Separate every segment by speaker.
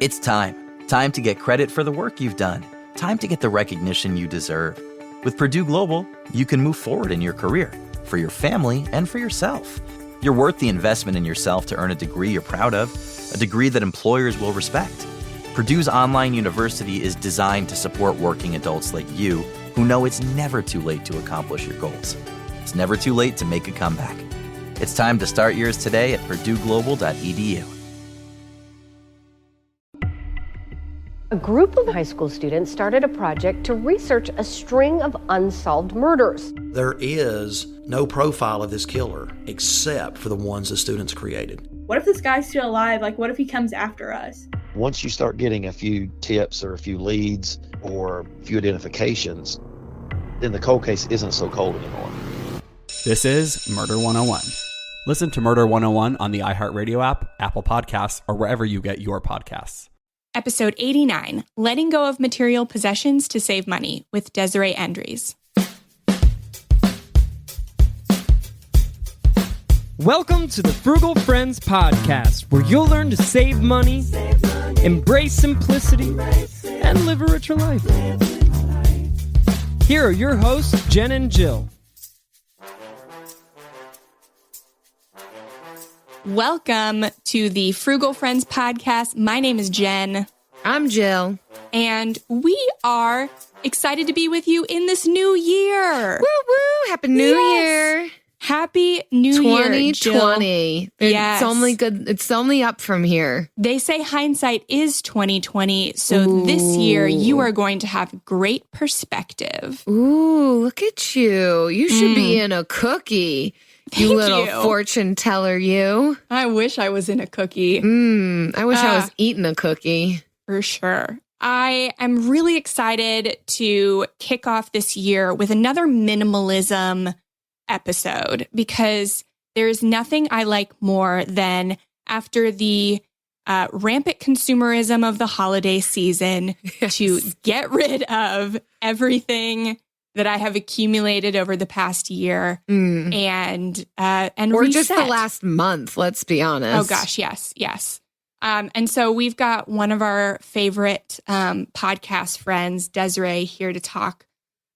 Speaker 1: It's time. Time to get credit for the work you've done. Time to get the recognition you deserve. With Purdue Global, you can move forward in your career, for your family, and for yourself. You're worth the investment in yourself to earn a degree you're proud of, a degree that employers will respect. Purdue's online university is designed to support working adults like you who know it's never too late to accomplish your goals. It's never too late to make a comeback. It's time to start yours today at purdueglobal.edu.
Speaker 2: A group of high school students started a project to research a string of unsolved murders.
Speaker 3: There is no profile of this killer except for the ones the students created.
Speaker 4: What if this guy's still alive? Like, what if he comes after us?
Speaker 5: Once you start getting a few tips or a few leads or a few identifications, then the cold case isn't so cold anymore.
Speaker 6: This is Murder 101. Listen to Murder 101 on the iHeartRadio app, Apple Podcasts, or wherever you get your podcasts.
Speaker 7: Episode 89, Letting Go of Material Possessions to Save Money with Desirae Endres.
Speaker 8: Welcome to the Frugal Friends podcast, where you'll learn to save money, embrace simplicity, and live a richer life. Here are your hosts, Jen and Jill.
Speaker 7: Welcome to the Frugal Friends podcast. My name is Jen.
Speaker 9: I'm Jill.
Speaker 7: And we are excited to be with you in this new year.
Speaker 9: Woo woo! Happy New Year.
Speaker 7: Happy New Year,
Speaker 9: 2020.
Speaker 7: Yes.
Speaker 9: It's only good. It's only up from here.
Speaker 7: They say hindsight is 2020. So this year you are going to have great perspective.
Speaker 9: Ooh, look at you. You should be in a cookie.
Speaker 7: Thank
Speaker 9: you little
Speaker 7: you.
Speaker 9: fortune teller, you.
Speaker 7: I wish I was in a cookie.
Speaker 9: I wish I was eating a cookie.
Speaker 7: For sure. I am really excited to kick off this year with another minimalism episode because there's nothing I like more than after the rampant consumerism of the holiday season to get rid of everything that I have accumulated over the past year and
Speaker 9: or
Speaker 7: reset.
Speaker 9: just the last month. Let's be honest.
Speaker 7: Oh gosh, yes. And so we've got one of our favorite podcast friends, Desirae, here to talk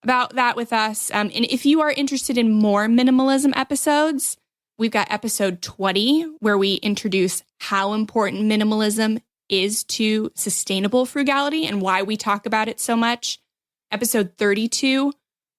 Speaker 7: about that with us. And if you are interested in more minimalism episodes, we've got episode 20, where we introduce how important minimalism is to sustainable frugality and why we talk about it so much. Episode 32,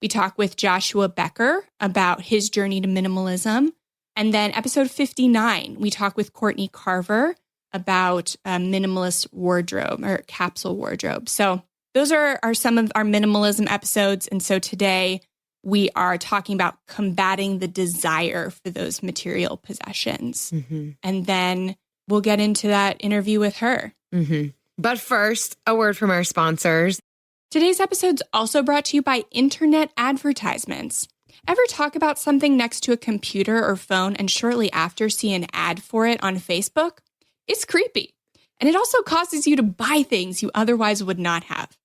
Speaker 7: we talk with Joshua Becker about his journey to minimalism. And then episode 59, we talk with Courtney Carver about a minimalist wardrobe or capsule wardrobe. So those are some of our minimalism episodes. And so today we are talking about combating the desire for those material possessions. And then we'll get into that interview with her.
Speaker 9: But first, a word from our sponsors.
Speaker 7: Today's episode's also brought to you by internet advertisements. Ever talk about something next to a computer or phone and shortly after see an ad for it on Facebook? It's creepy. And it also causes you to buy things you otherwise would not have.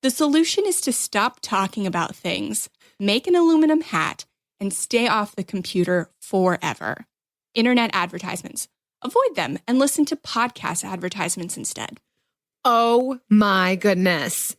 Speaker 7: The solution is to stop talking about things, make an aluminum hat, and stay off the computer forever. Internet advertisements. Avoid them and listen to podcast advertisements instead.
Speaker 9: Oh my goodness.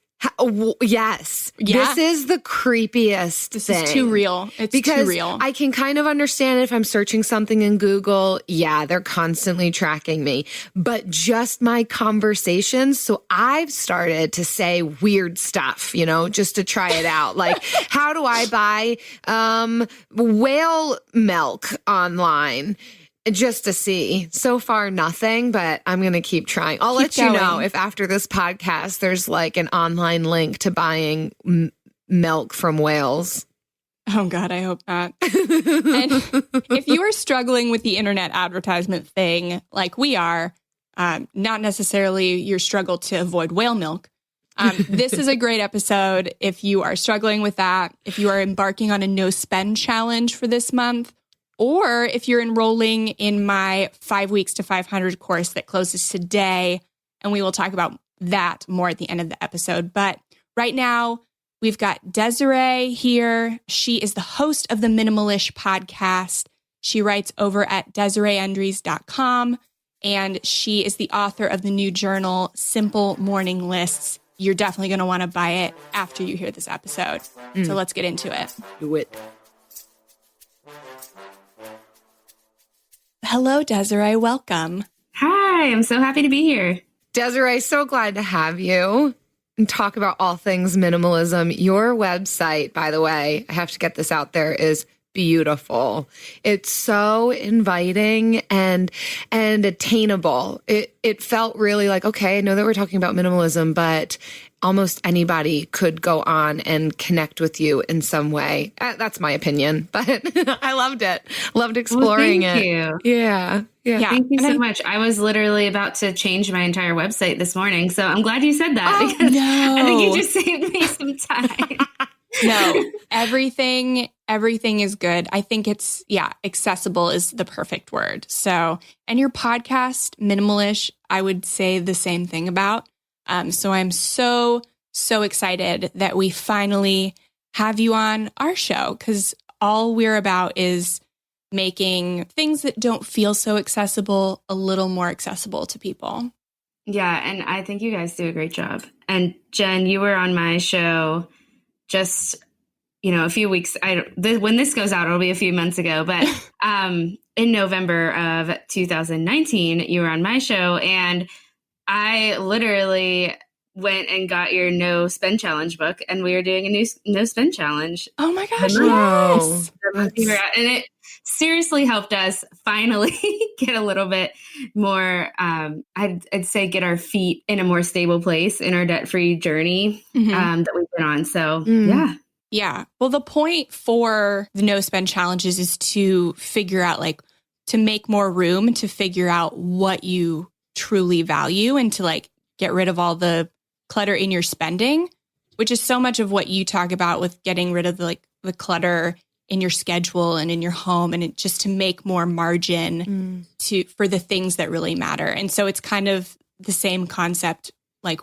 Speaker 9: Yes.
Speaker 7: Yeah.
Speaker 9: This is the creepiest
Speaker 7: This
Speaker 9: thing.
Speaker 7: is too real. It's
Speaker 9: because
Speaker 7: too real.
Speaker 9: I can kind of understand if I'm searching something in Google. Yeah, they're constantly tracking me. But just my conversations. So I've started to say weird stuff, just to try it out. Like, how do I buy whale milk online? Just to see. So far, nothing, but I'm going to keep trying. I'll let you know if after this podcast, there's like an online link to buying milk from whales.
Speaker 7: Oh, God, I hope not. And if you are struggling with the internet advertisement thing like we are, not necessarily your struggle to avoid whale milk, this is a great episode if you are struggling with that, if you are embarking on a no-spend challenge for this month, or if you're enrolling in my 5 weeks to 500 course that closes today, and we will talk about that more at the end of the episode. But right now, we've got Desirae here. She is the host of the Minimalish podcast. She writes over at DesiraeEndres.com. and she is the author of the new journal, Simple Morning Lists. You're definitely going to want to buy it after you hear this episode. So let's get into it.
Speaker 9: Do it.
Speaker 7: Hello, Desirae. Welcome.
Speaker 10: Hi, I'm so happy to be here.
Speaker 9: Desirae, so glad to have you and talk about all things minimalism. Your website, by the way, I have to get this out there, is beautiful. It's so inviting and attainable. It felt really like, okay, I know that we're talking about minimalism, but almost anybody could go on and connect with you in some way. That's my opinion, but I loved it. Loved exploring
Speaker 10: thank
Speaker 9: it.
Speaker 10: You.
Speaker 9: Yeah.
Speaker 10: Thank you so much. I was literally about to change my entire website this morning, so I'm glad you said that.
Speaker 7: Oh, no.
Speaker 10: I think you just saved me some time.
Speaker 7: No, everything is good. I think it's, accessible is the perfect word. So, and your podcast, Minimalish, I would say the same thing about. So I'm so excited that we finally have you on our show, because all we're about is making things that don't feel so accessible a little more accessible to people.
Speaker 10: Yeah, and I think you guys do a great job. And Jen, you were on my show just, a few weeks. When this goes out, it'll be a few months ago, but in November of 2019, you were on my show, and I literally went and got your no spend challenge book, and we were doing a new no spend challenge.
Speaker 7: Oh my gosh,
Speaker 10: yes. And it seriously helped us finally get a little bit more, I'd say get our feet in a more stable place in our debt-free journey that we've been on. So
Speaker 7: Yeah. Well, the point for the no spend challenges is to figure out, to make more room to figure out what you truly value and to get rid of all the clutter in your spending, which is so much of what you talk about with getting rid of the clutter in your schedule and in your home, and just to make more margin for the things that really matter. And so it's kind of the same concept,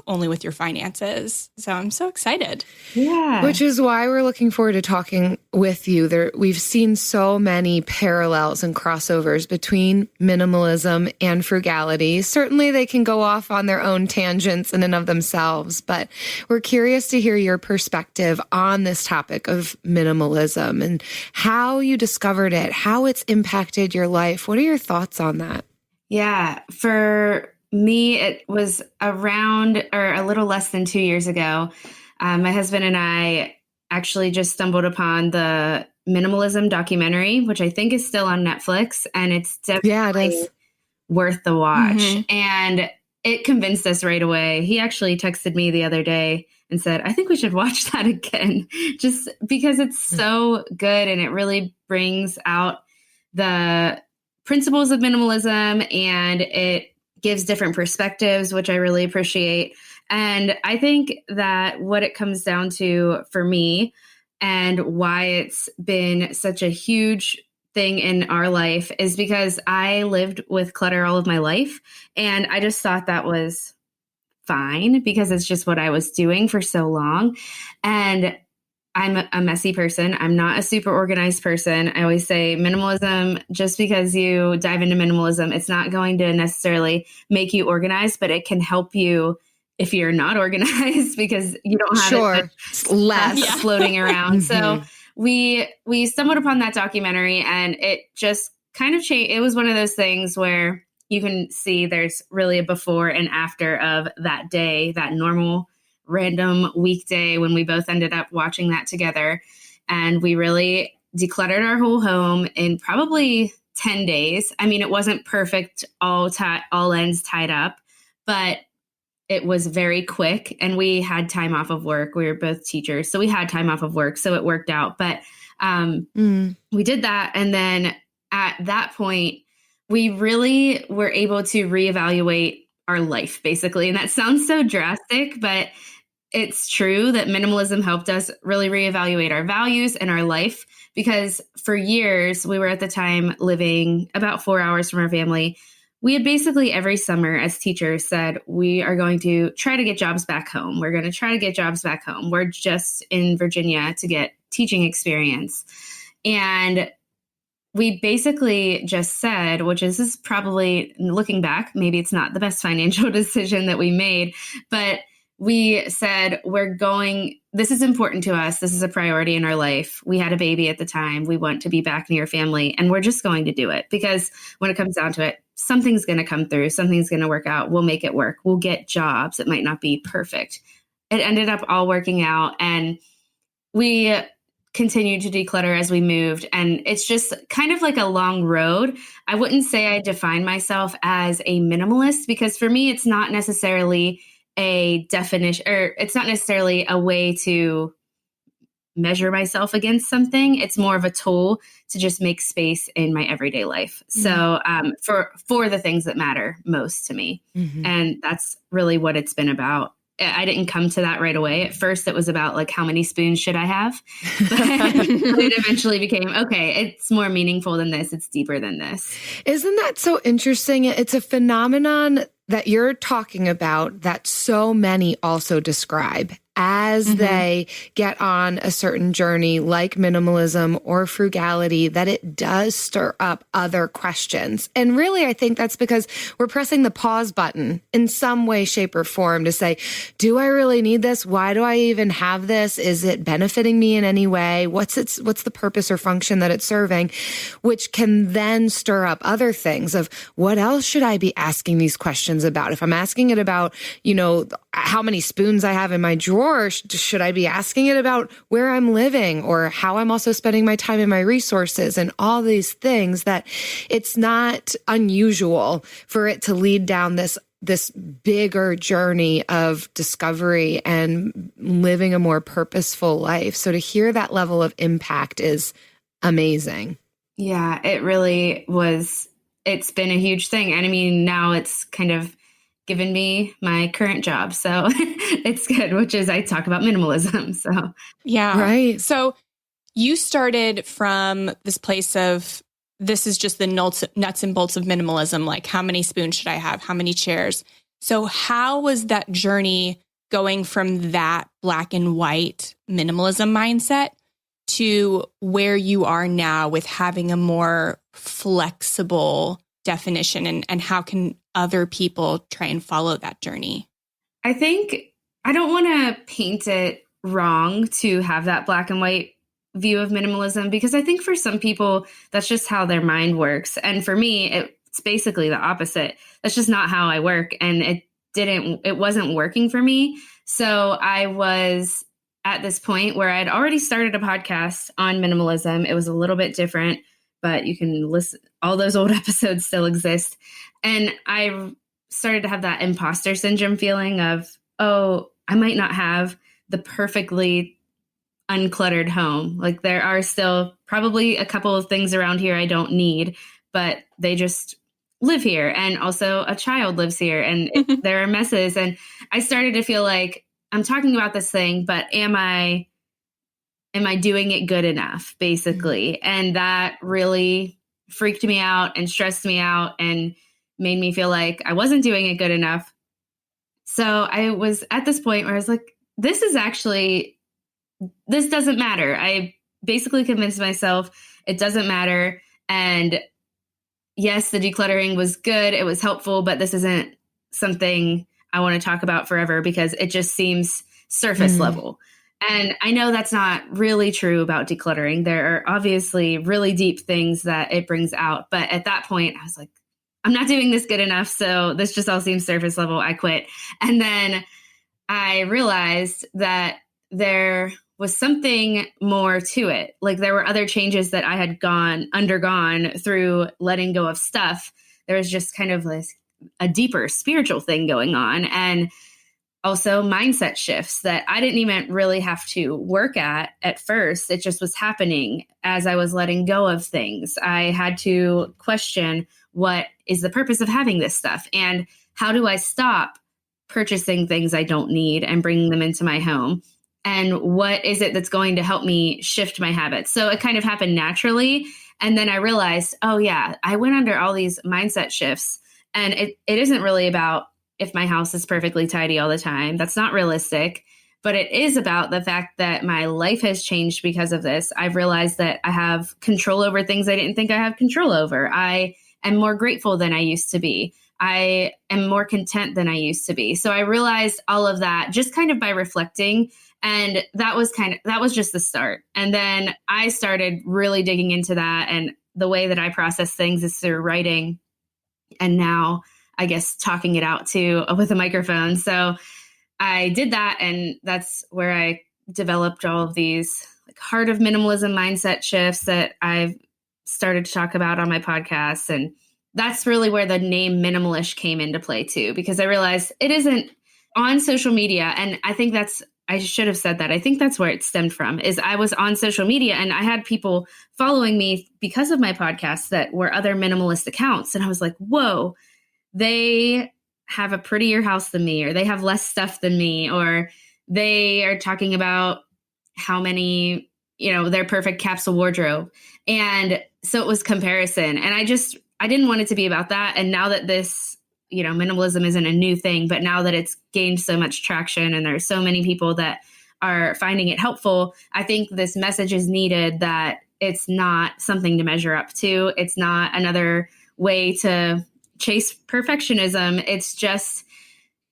Speaker 7: only with your finances. So I'm so excited.
Speaker 10: Yeah.
Speaker 9: Which is why we're looking forward to talking with you. We've seen so many parallels and crossovers between minimalism and frugality. Certainly they can go off on their own tangents in and of themselves, but we're curious to hear your perspective on this topic of minimalism and how you discovered it, how it's impacted your life. What are your thoughts on that?
Speaker 10: Yeah, for me, it was around or a little less than 2 years ago. My husband and I actually just stumbled upon the minimalism documentary, which I think is still on Netflix, and it's definitely worth the watch. And it convinced us right away. He actually texted me the other day and said, I think we should watch that again, just because it's so good and it really brings out the principles of minimalism, and it gives different perspectives, which I really appreciate. And I think that what it comes down to for me, and why it's been such a huge thing in our life, is because I lived with clutter all of my life. And I just thought that was fine because it's just what I was doing for so long. And I'm a messy person. I'm not a super organized person. I always say minimalism, just because you dive into minimalism, it's not going to necessarily make you organized, but it can help you if you're not organized because you don't have
Speaker 9: less
Speaker 10: floating around. So we stumbled upon that documentary, and it just kind of changed. It was one of those things where you can see there's really a before and after of that day, that normal random weekday when we both ended up watching that together. And we really decluttered our whole home in probably 10 days. I mean, it wasn't perfect, all ends tied up, but it was very quick, and we had time off of work. We were both teachers, so we had time off of work, so it worked out. But we did that. And then at that point, we really were able to reevaluate our life, basically. And that sounds so drastic, but it's true that minimalism helped us really reevaluate our values and our life, because for years, we were at the time living about 4 hours from our family. We had basically every summer as teachers said, we are going to try to get jobs back home. We're going to try to get jobs back home. We're just in Virginia to get teaching experience. And we basically just said, which is probably, looking back, maybe it's not the best financial decision that we made, but we said, this is important to us. This is a priority in our life. We had a baby at the time. We want to be back near family, and we're just going to do it, because when it comes down to it, something's going to come through. Something's going to work out. We'll make it work. We'll get jobs. It might not be perfect. It ended up all working out, and we continued to declutter as we moved. And it's just kind of like a long road. I wouldn't say I define myself as a minimalist, because for me, it's not necessarily a definition, or it's not necessarily a way to measure myself against something. It's more of a tool to just make space in my everyday life. So for the things that matter most to me. And that's really what it's been about. I didn't come to that right away. At first, it was about like, how many spoons should I have? But it eventually became, okay, it's more meaningful than this. It's deeper than this.
Speaker 9: Isn't that so interesting? It's a phenomenon that you're talking about that so many also describe as they get on a certain journey like minimalism or frugality, that it does stir up other questions. And really, I think that's because we're pressing the pause button in some way, shape, or form to say, do I really need this? Why do I even have this? Is it benefiting me in any way? What's the purpose or function that it's serving? Which can then stir up other things of, what else should I be asking these questions about? If I'm asking it about, how many spoons I have in my drawer, should I be asking it about where I'm living, or how I'm also spending my time and my resources, and all these things, that it's not unusual for it to lead down this bigger journey of discovery and living a more purposeful life. So to hear that level of impact is amazing.
Speaker 10: Yeah, it really was. It's been a huge thing. And I mean, now it's kind of given me my current job. So it's good, which is, I talk about minimalism. So,
Speaker 7: yeah.
Speaker 9: Right.
Speaker 7: So you started from this place of, this is just the nuts and bolts of minimalism. Like, how many spoons should I have? How many chairs? So how was that journey going from that black and white minimalism mindset to where you are now with having a more flexible definition, and how can other people try and follow that journey?
Speaker 10: I think I don't want to paint it wrong to have that black and white view of minimalism, because I think for some people, that's just how their mind works. And for me, it's basically the opposite. That's just not how I work. And it wasn't working for me. So I was at this point where I'd already started a podcast on minimalism. It was a little bit different, but you can listen. All those old episodes still exist. And I started to have that imposter syndrome feeling of, oh, I might not have the perfectly uncluttered home. Like, there are still probably a couple of things around here I don't need, but they just live here. And also a child lives here, and there are messes. And I started to feel like, I'm talking about this thing, but am I doing it good enough, basically? And that really freaked me out and stressed me out and made me feel like I wasn't doing it good enough. So I was at this point where I was like, this doesn't matter. I basically convinced myself it doesn't matter. And yes, the decluttering was good. It was helpful, but this isn't something I want to talk about forever, because it just seems surface level. And I know that's not really true about decluttering. There are obviously really deep things that it brings out. But at that point, I was like, I'm not doing this good enough. So this just all seems surface level. I quit. And then I realized that there was something more to it. Like, there were other changes that I had undergone through letting go of stuff. There was just kind of a deeper spiritual thing going on. And also mindset shifts that I didn't even really have to work at first. It just was happening as I was letting go of things. I had to question, what is the purpose of having this stuff? And how do I stop purchasing things I don't need and bringing them into my home? And what is it that's going to help me shift my habits? So it kind of happened naturally. And then I realized, oh yeah, I went under all these mindset shifts. And it isn't really about if my house is perfectly tidy all the time. That's not realistic. but it is about the fact that my life has changed because of this. I've realized that I have control over things I didn't think I have control over. I am more grateful than I used to be. I am more content than I used to be. So I realized all of that just kind of by reflecting. And that was just the start. And then I started really digging into that. And the way that I process things is through writing. And now I guess talking it out too with a microphone. So I did that. And that's where I developed all of these like heart of minimalism mindset shifts that I've started to talk about on my podcast. And that's really where the name Minimalish came into play too, because I realized it isn't on social media. And I think I should have said that. I think that's where it stemmed from, is I was on social media and I had people following me because of my podcast that were other minimalist accounts. And I was like, whoa, they have a prettier house than me, or they have less stuff than me, or they are talking about how many, their perfect capsule wardrobe. And so it was comparison. And I didn't want it to be about that. And now that this, minimalism isn't a new thing, but now that it's gained so much traction and there's so many people that are finding it helpful, I think this message is needed that it's not something to measure up to. It's not another way to chase perfectionism. It's just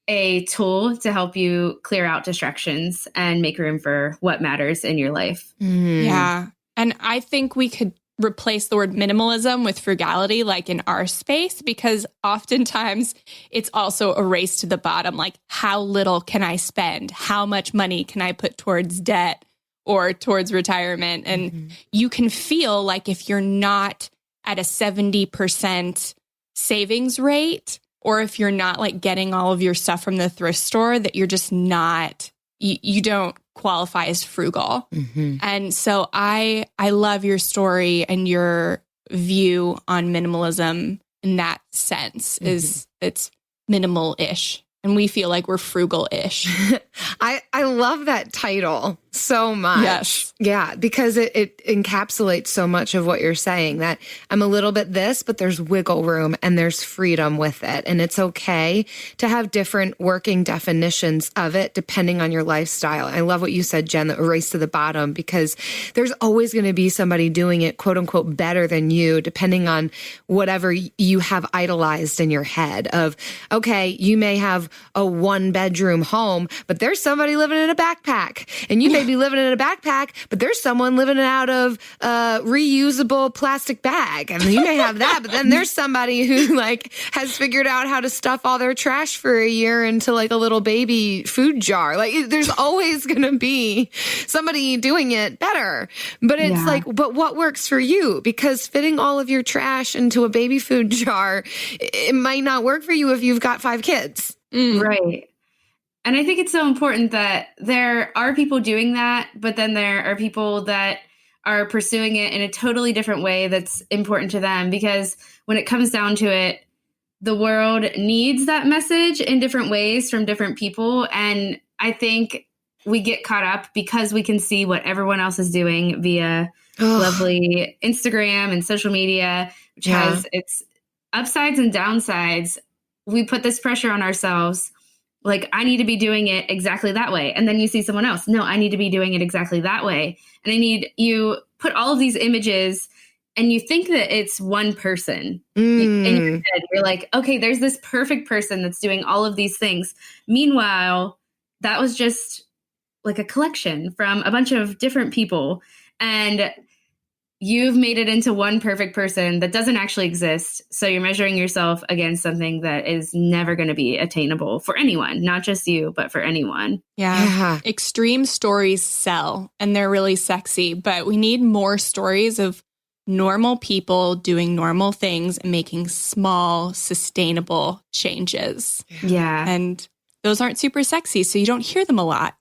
Speaker 10: a tool to help you clear out distractions and make room for what matters in your life.
Speaker 7: Yeah. And I think we could replace the word minimalism with frugality, like in our space, because oftentimes it's also a race to the bottom. Like, how little can I spend? How much money can I put towards debt or towards retirement? And you can feel like if you're not at a 70% savings rate, or if you're not like getting all of your stuff from the thrift store, that you're just not, you don't qualify as frugal. And so I love your story and your view on minimalism in that sense. Is it's minimal-ish. And we feel like we're frugal-ish.
Speaker 9: I love that title so much.
Speaker 7: Yes.
Speaker 9: Yeah, because it encapsulates so much of what you're saying, that I'm a little bit this, but there's wiggle room and there's freedom with it. And it's okay to have different working definitions of it depending on your lifestyle. I love what you said, Jen, that race to the bottom, because there's always going to be somebody doing it, quote unquote, better than you, depending on whatever you have idolized in your head of, okay, you may have a 1-bedroom home, but there's somebody living in a backpack, and you may be living in a backpack, but there's someone living out of a reusable plastic bag. And you may have that, but then there's somebody who like has figured out how to stuff all their trash for a year into like a little baby food jar. Like there's always going to be somebody doing it better. But it's like, but what works for you? Because fitting all of your trash into a baby food jar, it might not work for you if you've got 5 kids.
Speaker 10: Right. And I think it's so important that there are people doing that, but then there are people that are pursuing it in a totally different way that's important to them. Because when it comes down to it, the world needs that message in different ways from different people. And I think we get caught up because we can see what everyone else is doing via lovely Instagram and social media, which has its upsides and downsides. We put this pressure on ourselves. Like, I need to be doing it exactly that way. And then you see someone else. No, I need to be doing it exactly that way. And you put all of these images and you think that it's one person. In your head, you're like, okay, there's this perfect person that's doing all of these things. Meanwhile, that was just like a collection from a bunch of different people. And you've made it into one perfect person that doesn't actually exist. So you're measuring yourself against something that is never going to be attainable for anyone, not just you, but for anyone.
Speaker 7: Yeah. Extreme stories sell and they're really sexy, but we need more stories of normal people doing normal things and making small, sustainable changes.
Speaker 10: Yeah.
Speaker 7: And those aren't super sexy, so you don't hear them a lot.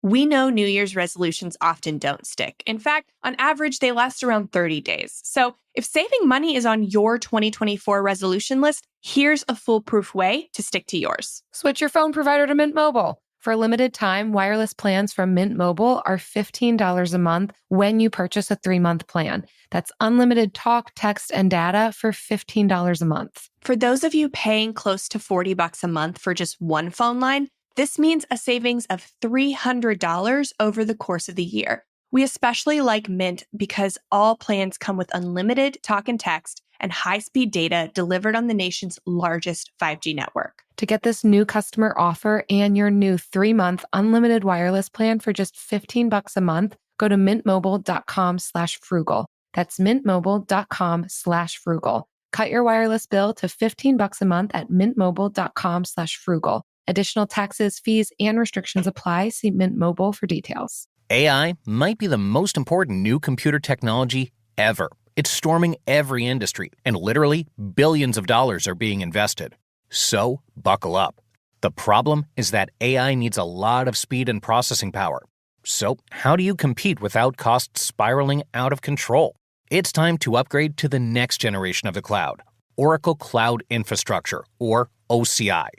Speaker 11: We know New Year's resolutions often don't stick. In fact, on average, they last around 30 days. So if saving money is on your 2024 resolution list, here's a foolproof way to stick to yours.
Speaker 12: Switch your phone provider to Mint Mobile. For a limited time, wireless plans from Mint Mobile are $15 a month when you purchase a 3-month plan. That's unlimited talk, text, and data for $15 a month.
Speaker 11: For those of you paying close to $40 a month for just one phone line, This means a savings of $300 over the course of the year. We especially like Mint because all plans come with unlimited talk and text and high-speed data delivered on the nation's largest 5G network.
Speaker 12: To get this new customer offer and your new 3-month unlimited wireless plan for just $15 a month, go to mintmobile.com/frugal. That's mintmobile.com/frugal. Cut your wireless bill to $15 a month at mintmobile.com/frugal. Additional taxes, fees, and restrictions apply. See Mint Mobile for details.
Speaker 13: AI might be the most important new computer technology ever. It's storming every industry, and literally billions of dollars are being invested. So, buckle up. The problem is that AI needs a lot of speed and processing power. So, how do you compete without costs spiraling out of control? It's time to upgrade to the next generation of the cloud, Oracle Cloud Infrastructure, or OCI.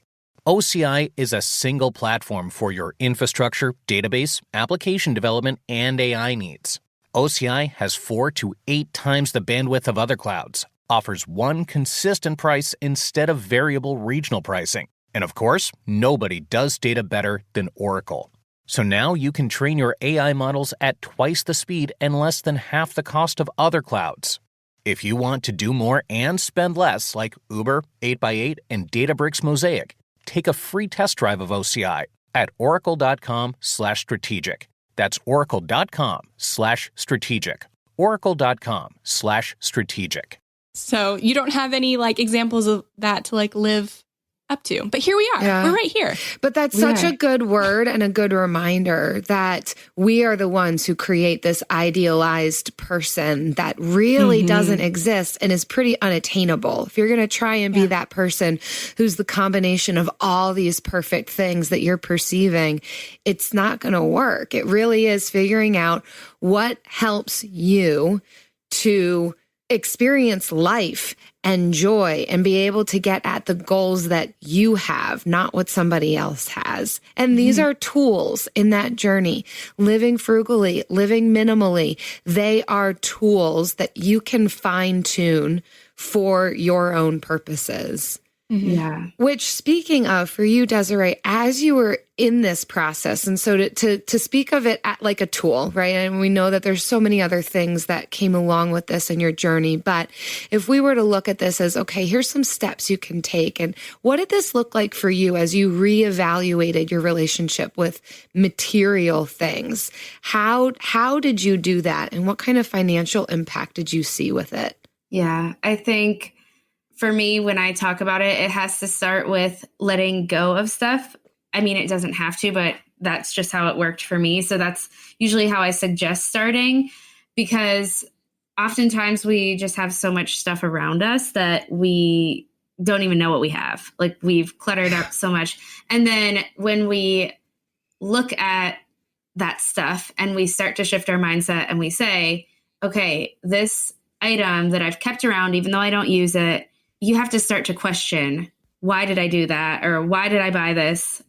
Speaker 13: OCI is a single platform for your infrastructure, database, application development, and AI needs. OCI has 4 to 8 times the bandwidth of other clouds, offers one consistent price instead of variable regional pricing. And of course, nobody does data better than Oracle. So now you can train your AI models at twice the speed and less than half the cost of other clouds. If you want to do more and spend less, like Uber, 8x8, and Databricks Mosaic, take a free test drive of OCI at oracle.com/strategic. That's oracle.com/strategic. oracle.com/strategic.
Speaker 7: So you don't have any examples of that to live up to. But here we are. Yeah. We're right here.
Speaker 9: But that's such a good word and a good reminder that we are the ones who create this idealized person that really doesn't exist and is pretty unattainable. If you're going to try and be that person who's the combination of all these perfect things that you're perceiving, it's not going to work. It really is figuring out what helps you to experience life and joy and be able to get at the goals that you have, not what somebody else has. And these are tools in that journey. Living frugally, living minimally, they are tools that you can fine tune for your own purposes.
Speaker 10: Yeah.
Speaker 9: Which, speaking of, for you, Desirae, as you were in this process, and so to speak of it at like a tool, right? And we know that there's so many other things that came along with this in your journey. But if we were to look at this as, okay, here's some steps you can take. And what did this look like for you as you reevaluated your relationship with material things? How did you do that? And what kind of financial impact did you see with it?
Speaker 10: Yeah, I think for me, when I talk about it, it has to start with letting go of stuff. I mean, it doesn't have to, but that's just how it worked for me. So that's usually how I suggest starting, because oftentimes we just have so much stuff around us that we don't even know what we have. Like, we've cluttered up so much. And then when we look at that stuff and we start to shift our mindset and we say, okay, this item that I've kept around, even though I don't use it, you have to start to question, why did I do that? Or why did I buy this?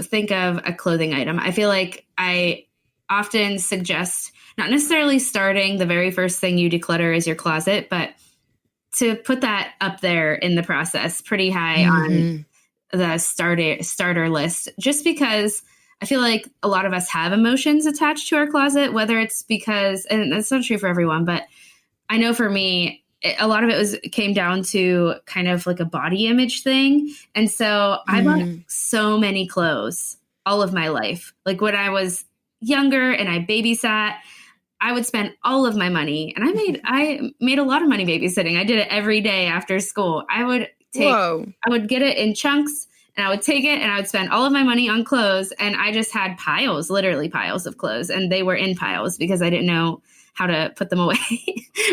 Speaker 10: Think of a clothing item. I feel like I often suggest not necessarily starting the very first thing you declutter is your closet, but to put that up there in the process pretty high on the starter list, just because I feel like a lot of us have emotions attached to our closet, whether it's because, and that's not true for everyone, but I know for me, a lot of it came down to kind of like a body image thing. And so I bought so many clothes all of my life. Like, when I was younger and I babysat, I would spend all of my money, and I made a lot of money babysitting. I did it every day after school. I would get it in chunks, and I would take it and I would spend all of my money on clothes. And I just had literally piles of clothes, and they were in piles because I didn't know how to put them away,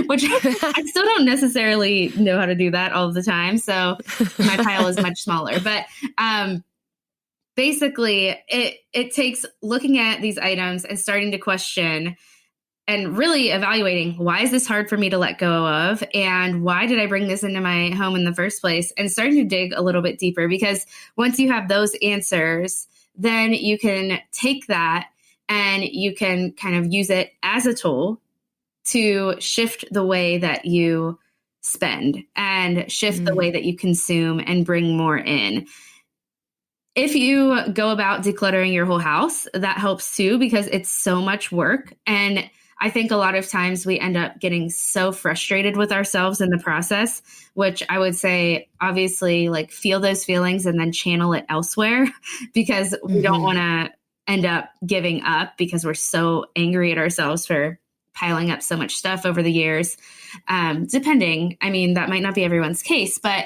Speaker 10: which I still don't necessarily know how to do that all the time. So my pile is much smaller, but basically it takes looking at these items and starting to question and really evaluating, why is this hard for me to let go of? And why did I bring this into my home in the first place? And starting to dig a little bit deeper, because once you have those answers, then you can take that and you can kind of use it as a tool to shift the way that you spend and shift the way that you consume and bring more in. if you go about decluttering your whole house, that helps too, because it's so much work. And I think a lot of times we end up getting so frustrated with ourselves in the process, which I would say, obviously, like, feel those feelings and then channel it elsewhere, because we don't want to end up giving up because we're so angry at ourselves for piling up so much stuff over the years. Depending, I mean, that might not be everyone's case, but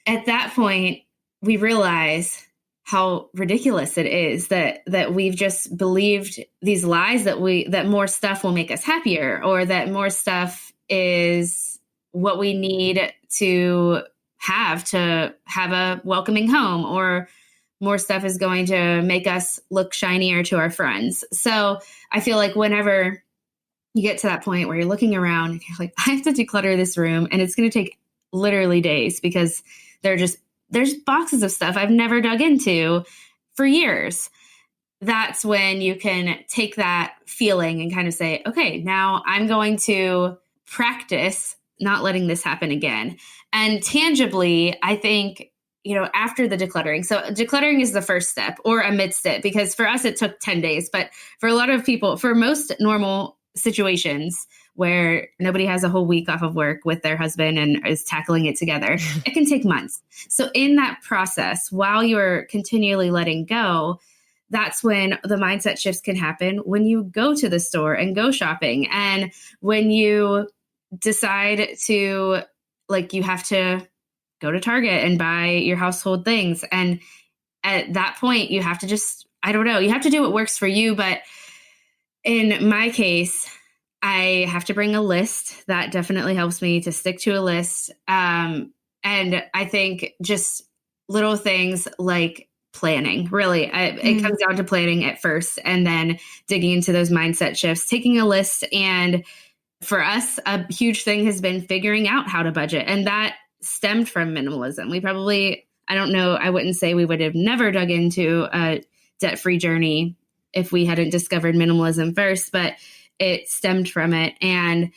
Speaker 10: at that point, we realize how ridiculous it is that we've just believed these lies that more stuff will make us happier, or that more stuff is what we need to have a welcoming home, or more stuff is going to make us look shinier to our friends. So I feel like whenever you get to that point where you're looking around and you're like, I have to declutter this room, and it's going to take literally days because there's boxes of stuff I've never dug into for years. That's when you can take that feeling and kind of say, okay, now I'm going to practice not letting this happen again. And tangibly, I think, after the decluttering. So decluttering is the first step, or amidst it, because for us, it took 10 days. But for a lot of people, for most normal situations where nobody has a whole week off of work with their husband and is tackling it together, it can take months. So in that process, while you're continually letting go, that's when the mindset shifts can happen, when you go to the store and go shopping, and when you decide to, you have to go to Target and buy your household things. And at that point, you have to just, you have to do what works for you. But in my case, I have to bring a list. That definitely helps me to stick to a list. And I think just little things like planning, really, it comes down to planning at first, and then digging into those mindset shifts, taking a list. And for us, a huge thing has been figuring out how to budget. And that stemmed from minimalism. We probably, I wouldn't say we would have never dug into a debt-free journey if we hadn't discovered minimalism first, but it stemmed from it. And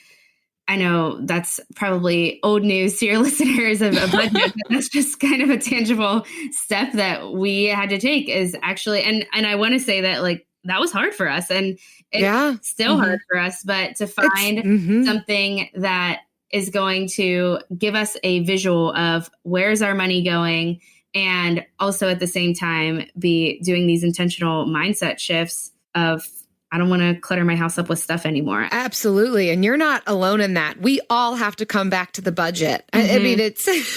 Speaker 10: I know that's probably old news to your listeners of a budget, but that's just kind of a tangible step that we had to take, is actually, and I want to say that, that was hard for us, and it's still hard for us, but to find something that is going to give us a visual of where's our money going, and also at the same time be doing these intentional mindset shifts of, I don't want to clutter my house up with stuff anymore.
Speaker 9: Absolutely. And you're not alone in that. We all have to come back to the budget. I mean,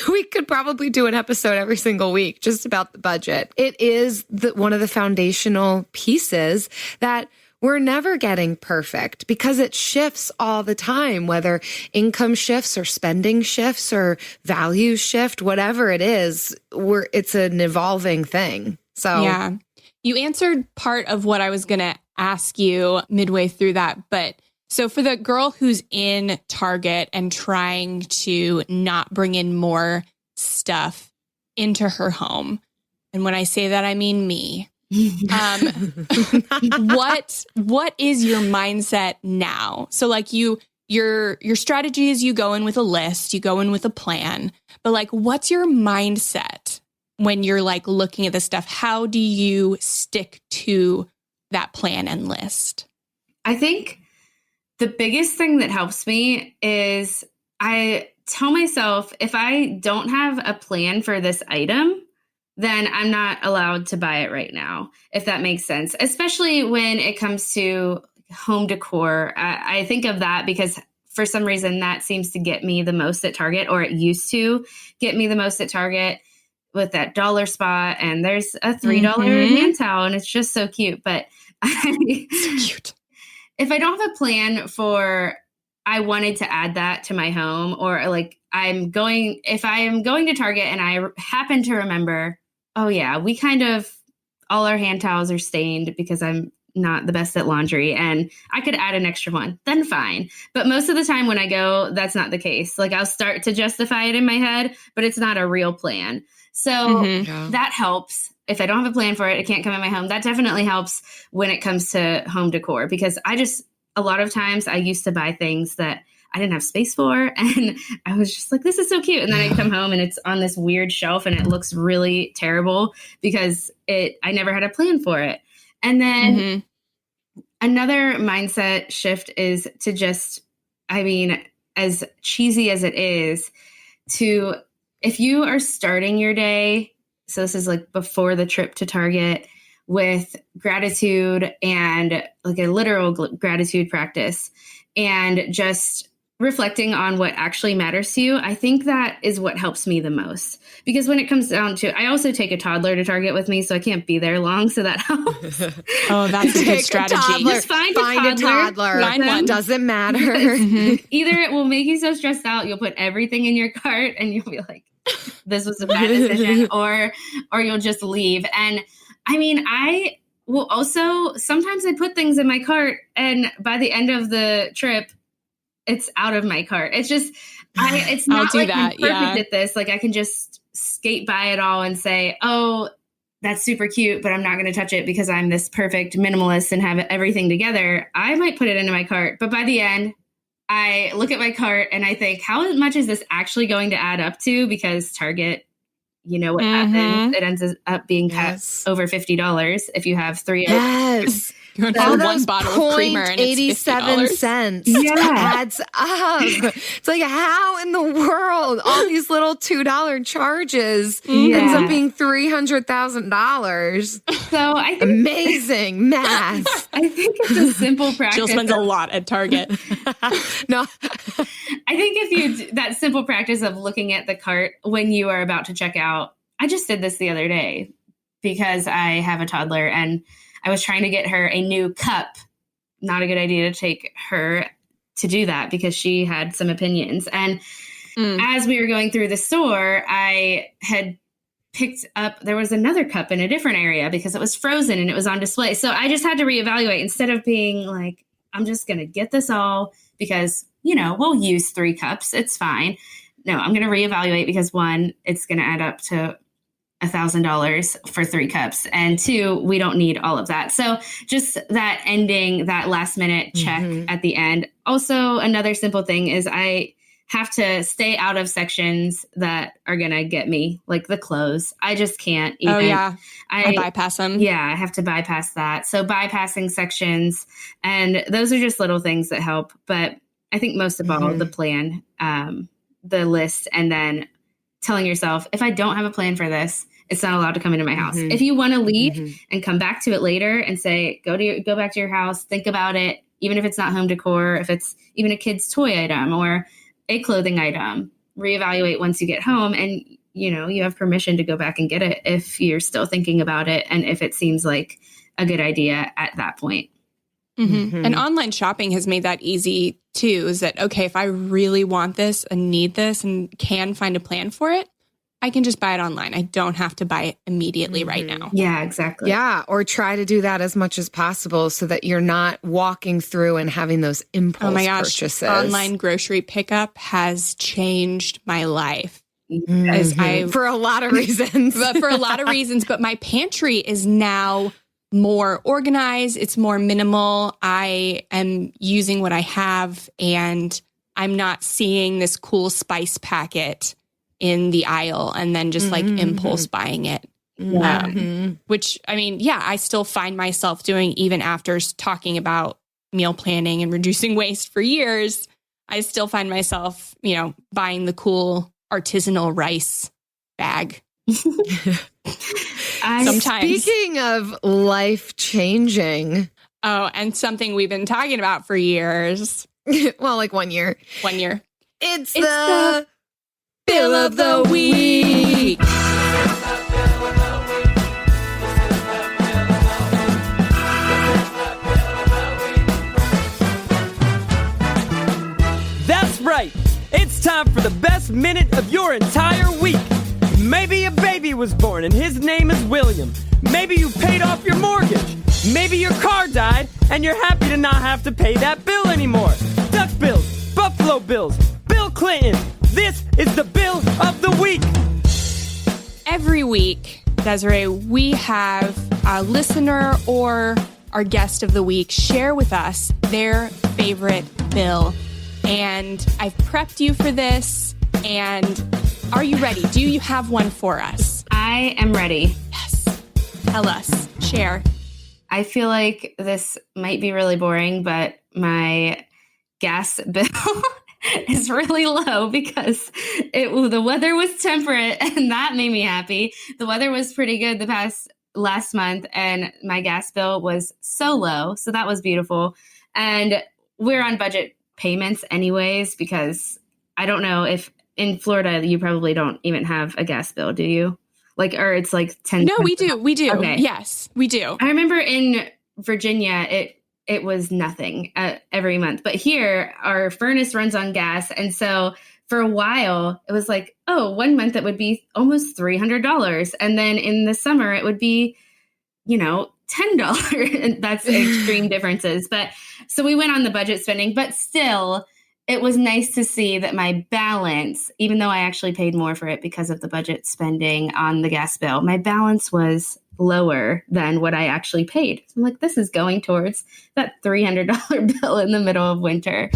Speaker 9: we could probably do an episode every single week just about the budget. It is one of the foundational pieces that we're never getting perfect, because it shifts all the time, whether income shifts or spending shifts or values shift, whatever it is, it's an evolving thing. So
Speaker 7: yeah, you answered part of what I was going to ask you midway through that. But so for the girl who's in Target and trying to not bring in more stuff into her home, and when I say that, I mean me. What is your mindset now? So your strategy is you go in with a list, you go in with a plan, but what's your mindset when you're looking at this stuff? How do you stick to that plan and list?
Speaker 10: I think the biggest thing that helps me is I tell myself, if I don't have a plan for this item, then I'm not allowed to buy it right now, if that makes sense. Especially when it comes to home decor. I think of that because for some reason that seems to get me the most at Target, or it used to get me the most at Target with that dollar spot. And there's a $3 hand towel, and it's just so cute. But
Speaker 7: so cute.
Speaker 10: If I don't have a plan for, I wanted to add that to my home, or if I am going to Target and I happen to remember, oh yeah, we all our hand towels are stained because I'm not the best at laundry and I could add an extra one, then fine. But most of the time when I go, that's not the case. I'll start to justify it in my head, but it's not a real plan. So that helps. If I don't have a plan for it, it can't come in my home. That definitely helps when it comes to home decor, because a lot of times I used to buy things that I didn't have space for. And I was just like, this is so cute. And then I come home and it's on this weird shelf and it looks really terrible because I never had a plan for it. And then another mindset shift is to just, as cheesy as it is, if you are starting your day, so this is like before the trip to Target, with gratitude and like a literal gratitude practice and just reflecting on what actually matters to you, I think that is what helps me the most. Because when it comes down to, I also take a toddler to Target with me, so I can't be there long, so that helps.
Speaker 7: Oh, that's a good strategy.
Speaker 10: Just find a toddler.
Speaker 7: Find one.
Speaker 9: Doesn't matter.
Speaker 10: Either it will make you so stressed out, you'll put everything in your cart and you'll be like, this was a bad decision, or you'll just leave. And I will also, sometimes I put things in my cart and by the end of the trip, it's out of my cart. It's just, it's not like I'm perfect at this. Like I can just skate by it all and say, oh, that's super cute, but I'm not going to touch it because I'm this perfect minimalist and have everything together. I might put it into my cart, but by the end, I look at my cart and I think, how much is this actually going to add up to? Because Target, you know what happens. It ends up being over $50 if you have 3.
Speaker 9: Yes.
Speaker 7: You want
Speaker 9: all
Speaker 7: one bottle of creamer and it's $50.
Speaker 9: Adds up. It's like, how in the world all these little $2 charges ends up being $300,000?
Speaker 10: So I think
Speaker 9: amazing math.
Speaker 10: I think it's a simple practice.
Speaker 7: Jill spends a lot at Target.
Speaker 9: No,
Speaker 10: I think if you that simple practice of looking at the cart when you are about to check out. I just did this the other day because I have a toddler and I was trying to get her a new cup. Not a good idea to take her to do that because she had some opinions. And as we were going through the store, I had picked up, there was another cup in a different area because it was frozen and it was on display. So I just had to reevaluate instead of being like, I'm just going to get this all because, we'll use 3 cups. It's fine. No, I'm going to reevaluate because 1, it's going to add up to $1,000 for 3 cups. And 2, we don't need all of that. So just that ending, that last minute check at the end. Also, another simple thing is I have to stay out of sections that are going to get me, like the clothes. I just can't even.
Speaker 7: Oh, yeah. I bypass them.
Speaker 10: Yeah, I have to bypass that. So bypassing sections. And those are just little things that help. But I think most of all, the plan, the list, and then telling yourself, if I don't have a plan for this, it's not allowed to come into my house. If you want to leave and come back to it later and say, go back to your house, think about it, even if it's not home decor, if it's even a kid's toy item or a clothing item, reevaluate once you get home. And, you have permission to go back and get it if you're still thinking about it and if it seems like a good idea at that point.
Speaker 7: And online shopping has made that easy too. Is that, okay, if I really want this and need this and can find a plan for it, I can just buy it online. I don't have to buy it immediately right now.
Speaker 10: Yeah, exactly.
Speaker 9: Yeah, or try to do that as much as possible so that you're not walking through and having those impulse purchases.
Speaker 7: Online grocery pickup has changed my life.
Speaker 9: For a lot of reasons.
Speaker 7: But my pantry is now more organized. It's more minimal. I am using what I have and I'm not seeing this cool spice packet in the aisle and then just like impulse buying it. Which, I still find myself doing even after talking about meal planning and reducing waste for years. I still find myself, buying the cool artisanal rice bag. Sometimes.
Speaker 9: Speaking of life-changing.
Speaker 7: Oh, and something we've been talking about for years.
Speaker 9: Well, like 1 year.
Speaker 7: 1 year.
Speaker 9: It's the Bill of the Week.
Speaker 8: That's right. It's time for the best minute of your entire week. Maybe a baby was born and his name is William. Maybe you paid off your mortgage. Maybe your car died and you're happy to not have to pay that bill anymore. Duck bills, Buffalo Bills, Bill Clinton. This is the Bill of the Week.
Speaker 7: Every week, Desiree, we have a listener or our guest of the week share with us their favorite bill And I've prepped you for this. And are you ready? Do you have one for us?
Speaker 10: I am ready.
Speaker 7: Yes. Tell us. Share.
Speaker 10: I feel like this might be really boring, but my gas bill is really low because the weather was temperate, and that made me happy. The weather was pretty good last month, and my gas bill was so low. So that was beautiful. And we're on budget payments anyways, because I don't know if in Florida, you probably don't even have a gas bill, do you? Or it's like 10.
Speaker 7: No, we do. We do.
Speaker 10: Okay.
Speaker 7: Yes, we do.
Speaker 10: I remember in Virginia, it was nothing every month. But here, our furnace runs on gas. And so for a while, it was like, 1 month it would be almost $300. And then in the summer, it would be, $10. And that's extreme differences. But so we went on the budget spending, but still, it was nice to see that my balance, even though I actually paid more for it because of the budget spending on the gas bill, my balance was lower than what I actually paid. So I'm like, this is going towards that $300 bill in the middle of winter.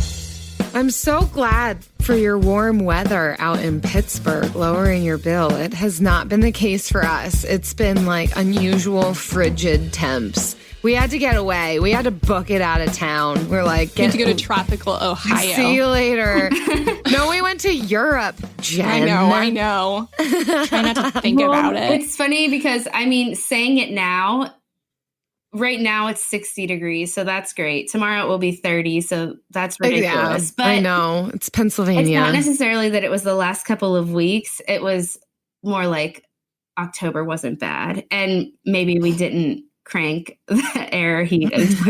Speaker 9: I'm so glad for your warm weather out in Pittsburgh, lowering your bill. It has not been the case for us. It's been like unusual frigid temps. We had to get away. We had to book it out of town. We're like,
Speaker 7: we had to go to tropical Ohio.
Speaker 9: See you later. No, we went to Europe, Jen.
Speaker 7: I know. Try not to think about it.
Speaker 10: It's funny because, saying it now, right now it's 60 degrees, so that's great. Tomorrow it will be 30, so that's ridiculous.
Speaker 9: Yeah,
Speaker 10: but
Speaker 9: I know. It's Pennsylvania.
Speaker 10: It's not necessarily that it was the last couple of weeks. It was more like October wasn't bad, and maybe we didn't crank the air heat as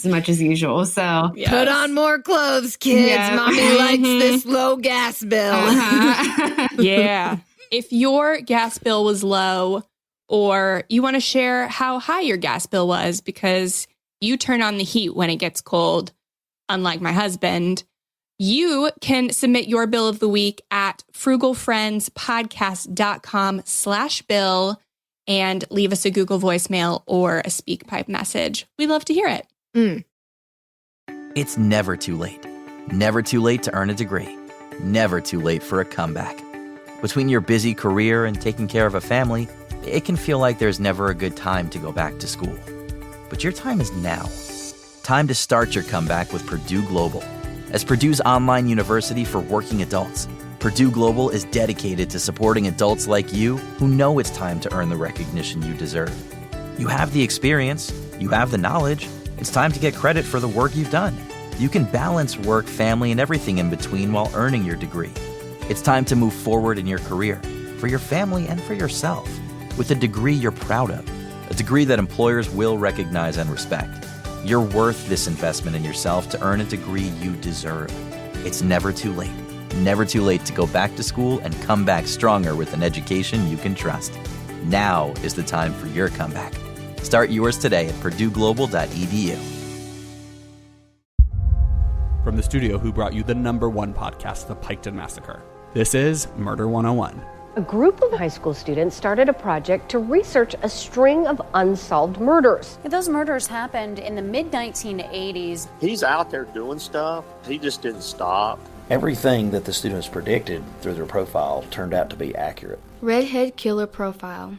Speaker 10: much as usual. So
Speaker 9: yes. Put on more clothes, kids. Yeah. Mommy likes this low gas bill.
Speaker 7: Yeah. If your gas bill was low, or you want to share how high your gas bill was because you turn on the heat when it gets cold, unlike my husband, you can submit your bill of the week at frugalfriendspodcast.com/bill and leave us a Google voicemail or a SpeakPipe message. We love to hear it.
Speaker 1: It's never too late. Never too late to earn a degree. Never too late for a comeback. Between your busy career and taking care of a family, it can feel like there's never a good time to go back to school. But your time is now. Time to start your comeback with Purdue Global. As Purdue's online university for working adults, Purdue Global is dedicated to supporting adults like you who know it's time to earn the recognition you deserve. You have the experience, you have the knowledge, it's time to get credit for the work you've done. You can balance work, family, and everything in between while earning your degree. It's time to move forward in your career, for your family and for yourself, with a degree you're proud of, a degree that employers will recognize and respect. You're worth this investment in yourself to earn a degree you deserve. It's never too late. Never too late to go back to school and come back stronger with an education you can trust. Now is the time for your comeback. Start yours today at purdueglobal.edu.
Speaker 6: From the studio who brought you the #1 podcast, The Piketon Massacre, this is Murder 101.
Speaker 2: A group of high school students started a project to research a string of unsolved murders.
Speaker 14: Those murders happened in the mid-1980s.
Speaker 15: He's out there doing stuff. He just didn't stop.
Speaker 3: Everything that the students predicted through their profile turned out to be accurate.
Speaker 16: Redhead killer profile.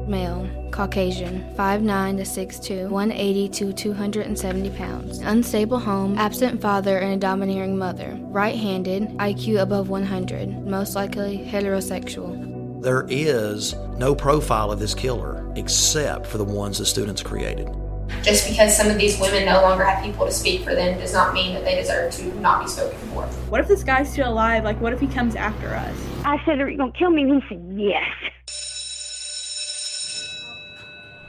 Speaker 16: Male, Caucasian, 5'9" to 6'2", 180 to 270 pounds. Unstable home, absent father and a domineering mother. Right-handed, IQ above 100, most likely heterosexual.
Speaker 3: There is no profile of this killer except for the ones the students created.
Speaker 17: Just because some of these women no longer have people to speak for them does not mean that they deserve to not be spoken for.
Speaker 4: What if this guy's still alive? What if he comes after us?
Speaker 18: I said, are you going to kill me? And he said, yes.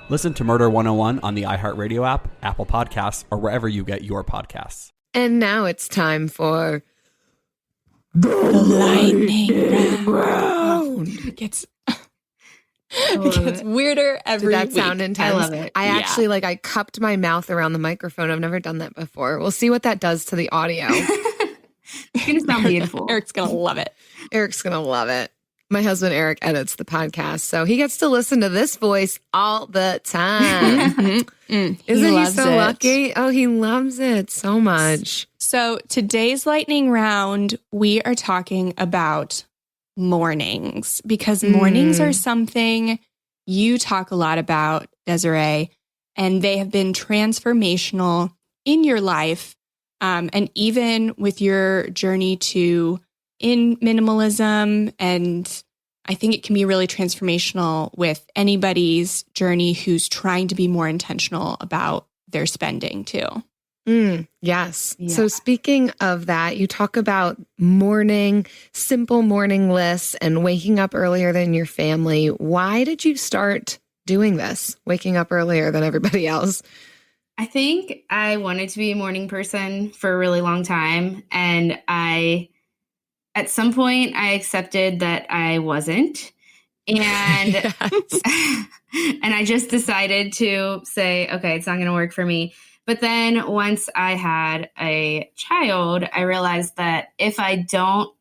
Speaker 6: Listen to Murder 101 on the iHeartRadio app, Apple Podcasts, or wherever you get your podcasts.
Speaker 9: And now it's time for
Speaker 7: the lightning round. It gets weirder every week.
Speaker 9: That sound intense.
Speaker 10: I love it.
Speaker 9: I actually I cupped my mouth around the microphone. I've never done that before. We'll see what that does to the audio.
Speaker 10: It's going to sound beautiful.
Speaker 7: Eric's going to love it.
Speaker 9: Eric's going to love it. My husband, Eric, edits the podcast, so he gets to listen to this voice all the time. Isn't he so lucky? Oh, he loves it so much.
Speaker 7: So today's lightning round, we are talking about mornings, because mornings are something you talk a lot about, Desirae, and they have been transformational in your life, and even with your journey in minimalism. And I think it can be really transformational with anybody's journey who's trying to be more intentional about their spending too.
Speaker 9: Yes.
Speaker 7: Yeah.
Speaker 9: So speaking of that, you talk about simple morning lists and waking up earlier than your family. Why did you start doing this, waking up earlier than everybody else?
Speaker 10: I think I wanted to be a morning person for a really long time. And at some point, I accepted that I wasn't. And, and I just decided to say, okay, it's not going to work for me. But then once I had a child, I realized that if I don't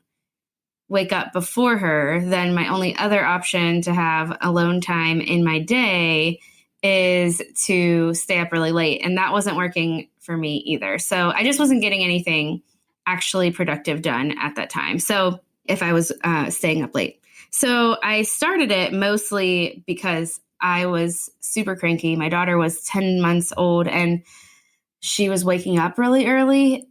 Speaker 10: wake up before her, then my only other option to have alone time in my day is to stay up really late. And that wasn't working for me either. So I just wasn't getting anything actually productive done at that time. So if I was staying up late. So I started it mostly because I was super cranky. My daughter was 10 months old and she was waking up really early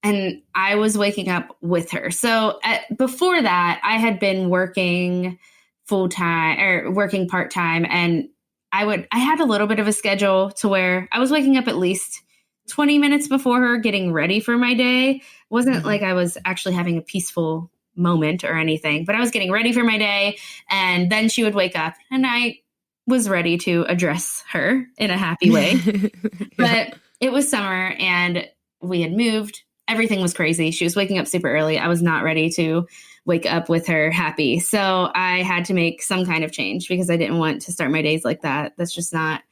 Speaker 10: and I was waking up with her. So before that, I had been working full-time or working part-time, and I had a little bit of a schedule to where I was waking up at least 20 minutes before her, getting ready for my day. It wasn't like I was actually having a peaceful moment or anything, but I was getting ready for my day, and then she would wake up and I was ready to address her in a happy way. But it was summer and we had moved. Everything was crazy. She was waking up super early. I was not ready to wake up with her happy. So I had to make some kind of change because I didn't want to start my days like that. That's just not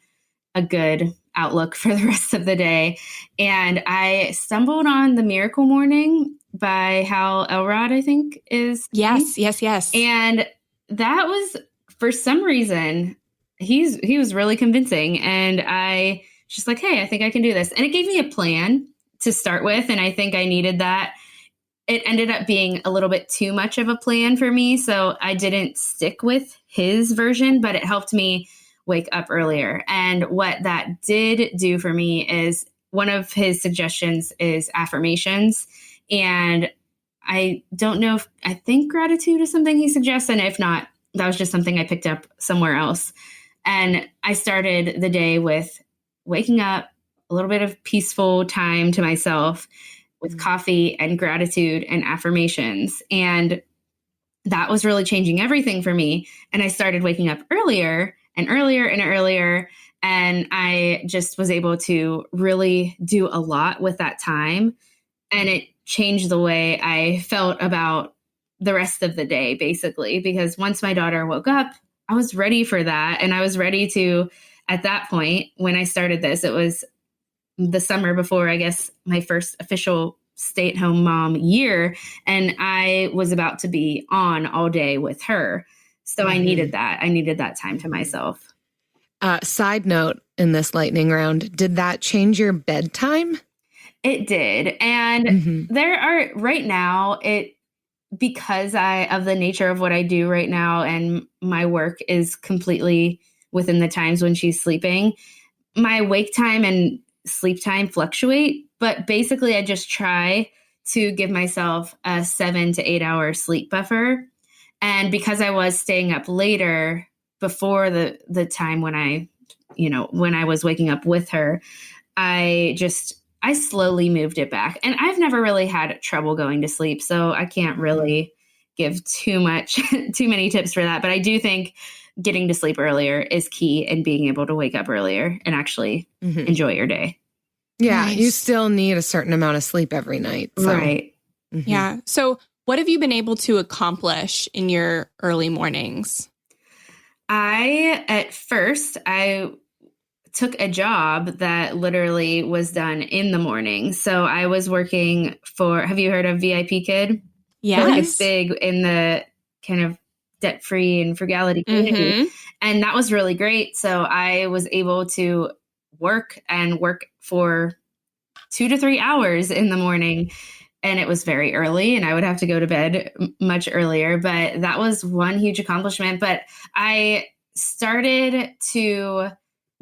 Speaker 10: a good outlook for the rest of the day. And I stumbled on The Miracle Morning by Hal Elrod, I think is.
Speaker 7: Yes.
Speaker 10: And that was, for some reason, he was really convincing. And I just like, hey, I think I can do this. And it gave me a plan to start with. And I think I needed that. It ended up being a little bit too much of a plan for me. So I didn't stick with his version, but it helped me wake up earlier. And what that did do for me is one of his suggestions is affirmations. And I don't know if I think gratitude is something he suggests. And if not, that was just something I picked up somewhere else. And I started the day with waking up, a little bit of peaceful time to myself with coffee and gratitude and affirmations. And that was really changing everything for me. And I started waking up earlier and earlier and earlier. And I just was able to really do a lot with that time. And it changed the way I felt about the rest of the day, basically, because once my daughter woke up, I was ready for that. And I was ready to, at that point, when I started this, it was the summer before, I guess, my first official stay-at-home mom year. And I was about to be on all day with her. So I needed that. I needed that time to myself.
Speaker 9: Side note in this lightning round, did that change your bedtime?
Speaker 10: It did. And there are, right now, because of the nature of what I do right now and my work is completely within the times when she's sleeping, my wake time and sleep time fluctuate. But basically, I just try to give myself a 7 to 8 hour sleep buffer. And because I was staying up later before the time when I was waking up with her, I slowly moved it back. And I've never really had trouble going to sleep, so I can't really give too many tips for that. But I do think getting to sleep earlier is key in being able to wake up earlier and actually enjoy your day.
Speaker 9: Yeah,
Speaker 7: Nice.
Speaker 9: You still need a certain amount of sleep every night. So.
Speaker 10: Right.
Speaker 7: Yeah. So what have you been able to accomplish in your early mornings?
Speaker 10: At first, I took a job that literally was done in the morning. So I was working have you heard of VIP Kid?
Speaker 7: Yes.
Speaker 10: Like it's big in the kind of debt-free and frugality community. And that was really great. So I was able to work for 2 to 3 hours in the morning. And it was very early and I would have to go to bed much earlier, but that was one huge accomplishment. But I started to,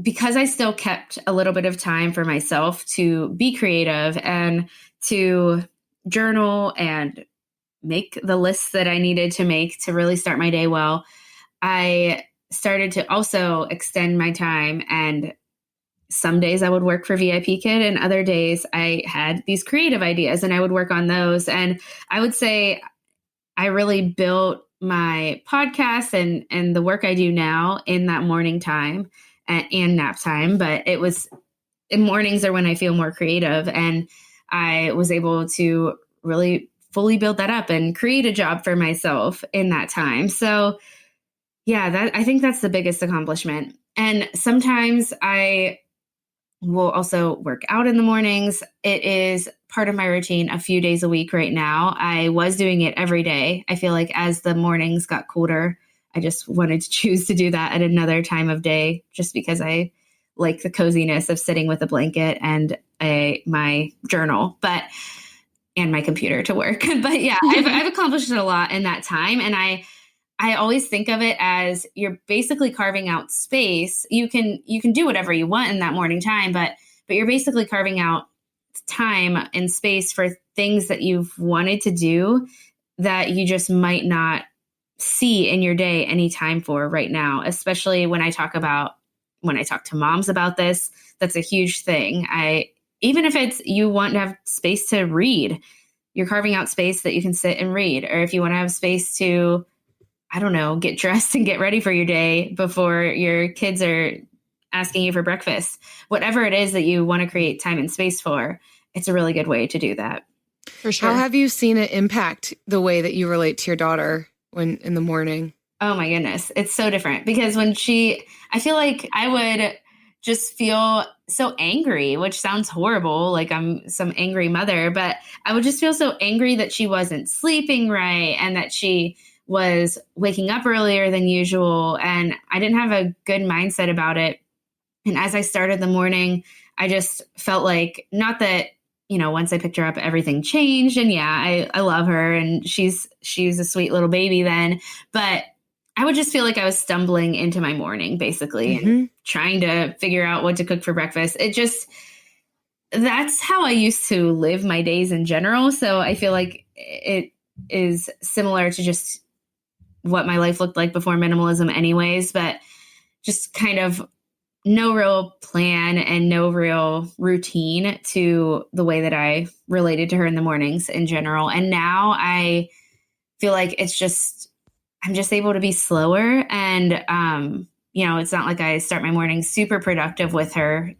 Speaker 10: because I still kept a little bit of time for myself to be creative and to journal and make the lists that I needed to make to really start my day well, I started to also extend my time. And some days I would work for VIP Kid and other days I had these creative ideas and I would work on those. And I would say I really built my podcast and the work I do now in that morning time and nap time. But it was in mornings are when I feel more creative. And I was able to really fully build that up and create a job for myself in that time. So yeah, I think that's the biggest accomplishment. And sometimes I will also work out in the mornings. It is part of my routine a few days a week right now. I was doing it every day. I feel like as the mornings got colder, I just wanted to choose to do that at another time of day just because I like the coziness of sitting with a blanket and my journal, and my computer to work. But yeah, I've accomplished a lot in that time. And I always think of it as you're basically carving out space. You can do whatever you want in that morning time, but you're basically carving out time and space for things that you've wanted to do that you just might not see in your day any time for right now. Especially when I talk to moms about this, that's a huge thing. Even if it's you want to have space to read, you're carving out space that you can sit and read. Or if you want to have space to, I don't know, get dressed and get ready for your day before your kids are asking you for breakfast, whatever it is that you want to create time and space for, it's a really good way to do that.
Speaker 9: For sure. How have you seen it impact the way that you relate to your daughter when in the morning?
Speaker 10: Oh my goodness. It's so different because I feel like I would just feel so angry, which sounds horrible. Like I'm some angry mother, but I would just feel so angry that she wasn't sleeping right and that she was waking up earlier than usual. And I didn't have a good mindset about it. And as I started the morning, I just felt like, not that, once I picked her up, everything changed. And yeah, I love her and she's a sweet little baby then, but I would just feel like I was stumbling into my morning basically and trying to figure out what to cook for breakfast. That's how I used to live my days in general. So I feel like it is similar to just what my life looked like before minimalism anyways, but just kind of no real plan and no real routine to the way that I related to her in the mornings in general. And now I feel like I'm just able to be slower. And, it's not like I start my morning super productive with her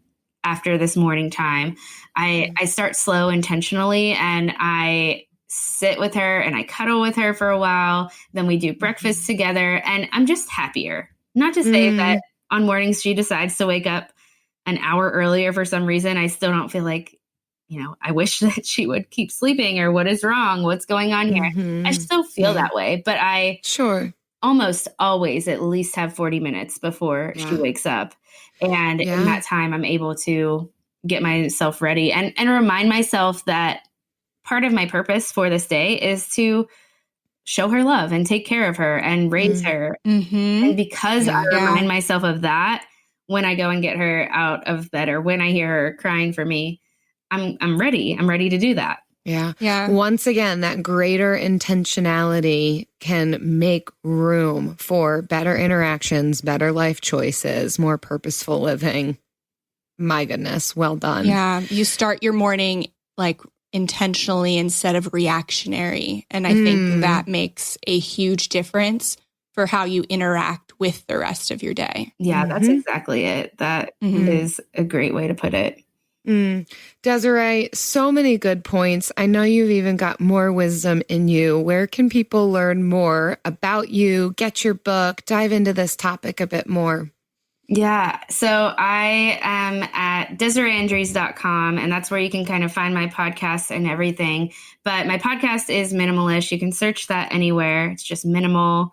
Speaker 10: after this morning time. I start slow intentionally and I sit with her and I cuddle with her for a while. Then we do breakfast together and I'm just happier. Not to say that on mornings she decides to wake up an hour earlier for some reason. I still don't feel like, I wish that she would keep sleeping or what is wrong? What's going on here? I still feel that way, but I almost always at least have 40 minutes before she wakes up. And in that time, I'm able to get myself ready and remind myself that part of my purpose for this day is to show her love and take care of her and raise her. And because I remind myself of that, when I go and get her out of bed or when I hear her crying for me, I'm ready. I'm ready to do that.
Speaker 9: Yeah. Once again, that greater intentionality can make room for better interactions, better life choices, more purposeful living. My goodness. Well done.
Speaker 7: Yeah. You start your morning like intentionally instead of reactionary. And I think that makes a huge difference for how you interact with the rest of your day.
Speaker 10: Yeah, that's exactly it. That is a great way to put it.
Speaker 9: Desirae, so many good points. I know you've even got more wisdom in you. Where can people learn more about you, get your book, dive into this topic a bit more?
Speaker 10: Yeah, so I am at DesiraeEndres.com, and that's where you can kind of find my podcast and everything. But my podcast is Minimalish. You can search that anywhere. It's just minimal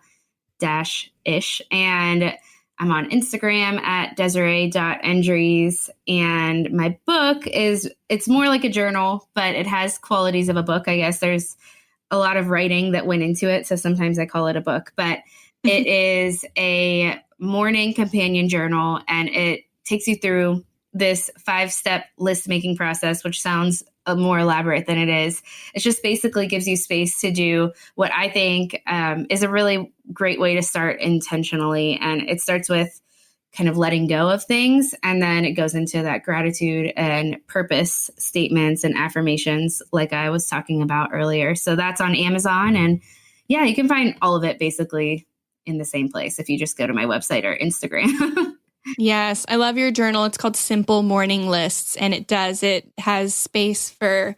Speaker 10: Desirae-ish. And I'm on Instagram at Desirae.Endres. And my book it's more like a journal, but it has qualities of a book. I guess there's a lot of writing that went into it. So sometimes I call it a book, but it is a morning companion journal, and it takes you through this 5-step list making process, which sounds more elaborate than it is. It just basically gives you space to do what I think is a really great way to start intentionally. And it starts with kind of letting go of things, and then it goes into that gratitude and purpose statements and affirmations like I was talking about earlier. So that's on Amazon, and yeah, you can find all of it basically in the same place if you just go to my website or Instagram.
Speaker 7: Yes, I love your journal. It's called Simple Morning Lists, and it has space for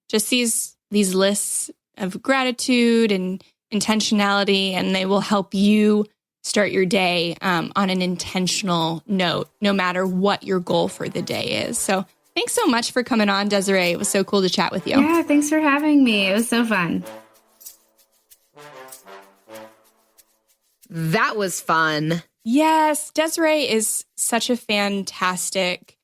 Speaker 7: just these lists of gratitude and intentionality, and they will help you start your day on an intentional note, no matter what your goal for the day is. So thanks so much for coming on, Desirae. It was so cool to chat with you.
Speaker 10: Yeah, thanks for having me. It was so fun.
Speaker 9: That was fun.
Speaker 7: Yes, Desirae is such a fantastic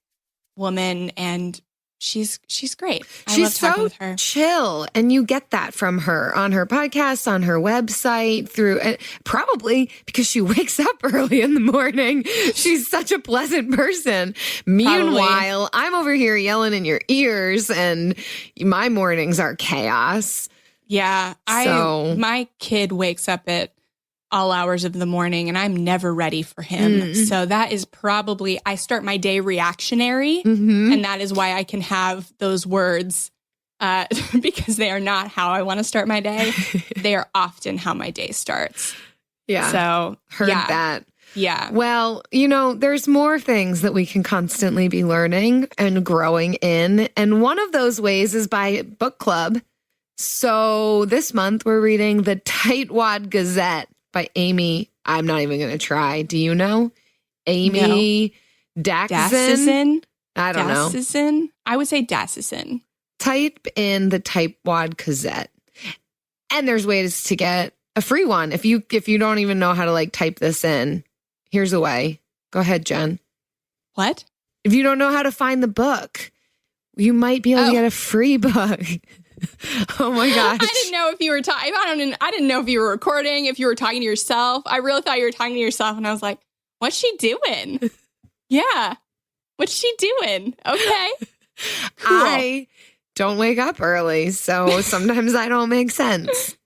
Speaker 7: woman, and she's great. I love talking with her.
Speaker 9: Chill, and you get that from her on her podcast, on her website, through probably because she wakes up early in the morning. She's such a pleasant person. Meanwhile, I'm over here yelling in your ears, and my mornings are chaos.
Speaker 7: Yeah, my kid wakes up at all hours of the morning, and I'm never ready for him. So that is probably, I start my day reactionary, and that is why I can have those words because they are not how I want to start my day. They are often how my day starts.
Speaker 9: Yeah.
Speaker 7: So
Speaker 9: heard that.
Speaker 7: Yeah.
Speaker 9: Well, there's more things that we can constantly be learning and growing in. And one of those ways is by book club. So this month we're reading The Tightwad Gazette by Amy. I'm not even going to try. Do you know? Amy Daxson? I don't know.
Speaker 7: I would say Daxson.
Speaker 9: Type in The Tightwad Gazette. And there's ways to get a free one. If you don't even know how to type this in, here's a way. Go ahead, Jen.
Speaker 7: What?
Speaker 9: If you don't know how to find the book, you might be able to get a free book. Oh my gosh.
Speaker 7: I didn't know if you were talking. I didn't know if you were recording, if you were talking to yourself. I really thought you were talking to yourself, and I was like, what's she doing? Yeah. What's she doing? Okay. Cool.
Speaker 9: I don't wake up early, so sometimes I don't make sense.